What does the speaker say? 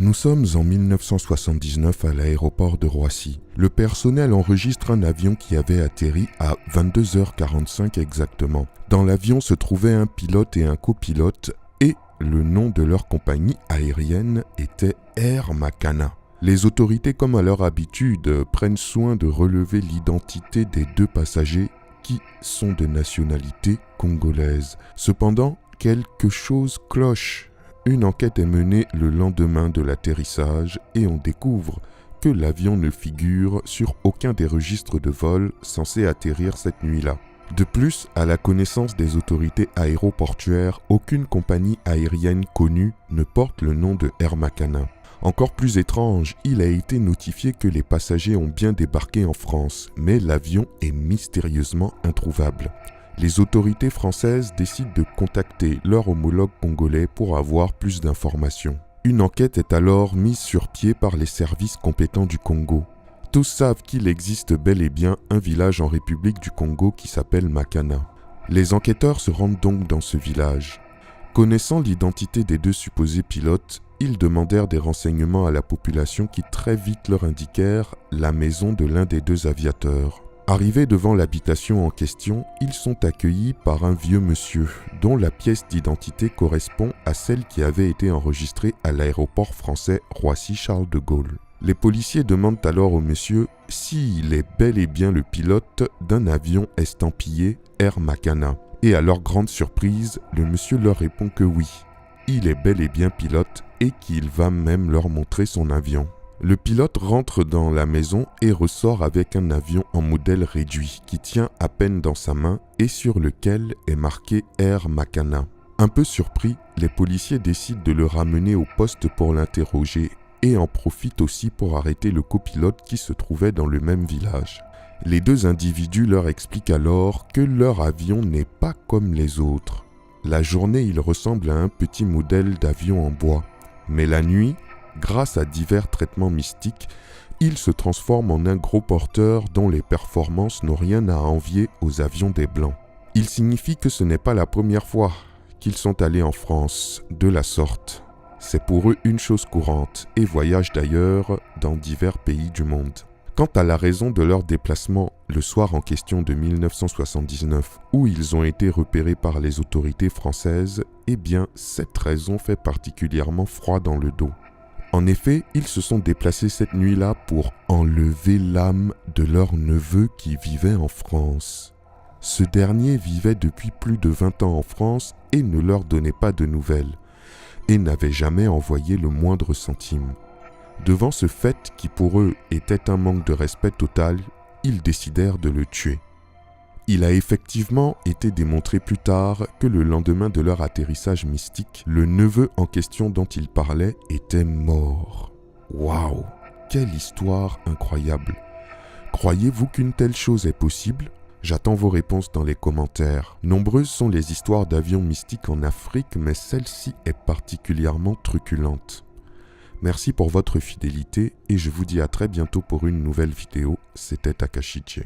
Nous sommes en 1979 à l'aéroport de Roissy. Le personnel enregistre un avion qui avait atterri à 22h45 exactement. Dans l'avion se trouvaient un pilote et un copilote et le nom de leur compagnie aérienne était Air Makana. Les autorités, comme à leur habitude, prennent soin de relever l'identité des deux passagers qui sont de nationalité congolaise. Cependant, quelque chose cloche. Une enquête est menée le lendemain de l'atterrissage et on découvre que l'avion ne figure sur aucun des registres de vol censés atterrir cette nuit-là. De plus, à la connaissance des autorités aéroportuaires, aucune compagnie aérienne connue ne porte le nom de Air Makana. Encore plus étrange, il a été notifié que les passagers ont bien débarqué en France, mais l'avion est mystérieusement introuvable. Les autorités françaises décident de contacter leur homologue congolais pour avoir plus d'informations. Une enquête est alors mise sur pied par les services compétents du Congo. Tous savent qu'il existe bel et bien un village en République du Congo qui s'appelle Makana. Les enquêteurs se rendent donc dans ce village. Connaissant l'identité des deux supposés pilotes, ils demandèrent des renseignements à la population qui très vite leur indiquèrent la maison de l'un des deux aviateurs. Arrivés devant l'habitation en question, ils sont accueillis par un vieux monsieur dont la pièce d'identité correspond à celle qui avait été enregistrée à l'aéroport français Roissy-Charles de Gaulle. Les policiers demandent alors au monsieur s'il est bel et bien le pilote d'un avion estampillé Air Makana. Et à leur grande surprise, le monsieur leur répond que oui, il est bel et bien pilote et qu'il va même leur montrer son avion. Le pilote rentre dans la maison et ressort avec un avion en modèle réduit qui tient à peine dans sa main et sur lequel est marqué Air Makana. Un peu surpris, les policiers décident de le ramener au poste pour l'interroger et en profitent aussi pour arrêter le copilote qui se trouvait dans le même village. Les deux individus leur expliquent alors que leur avion n'est pas comme les autres. La journée, il ressemble à un petit modèle d'avion en bois, mais la nuit, grâce à divers traitements mystiques, il se transforme en un gros porteur dont les performances n'ont rien à envier aux avions des Blancs. Il signifie que ce n'est pas la première fois qu'ils sont allés en France de la sorte. C'est pour eux une chose courante et voyagent d'ailleurs dans divers pays du monde. Quant à la raison de leur déplacement le soir en question de 1979, où ils ont été repérés par les autorités françaises, eh bien cette raison fait particulièrement froid dans le dos. En effet, ils se sont déplacés cette nuit-là pour enlever l'âme de leur neveu qui vivait en France. Ce dernier vivait depuis plus de 20 ans en France et ne leur donnait pas de nouvelles, et n'avait jamais envoyé le moindre centime. Devant ce fait qui pour eux était un manque de respect total, ils décidèrent de le tuer. Il a effectivement été démontré plus tard que le lendemain de leur atterrissage mystique, le neveu en question dont ils parlaient était mort. Waouh! Quelle histoire incroyable! Croyez-vous qu'une telle chose est possible? J'attends vos réponses dans les commentaires. Nombreuses sont les histoires d'avions mystiques en Afrique, mais celle-ci est particulièrement truculente. Merci pour votre fidélité et je vous dis à très bientôt pour une nouvelle vidéo. C'était Takashi J.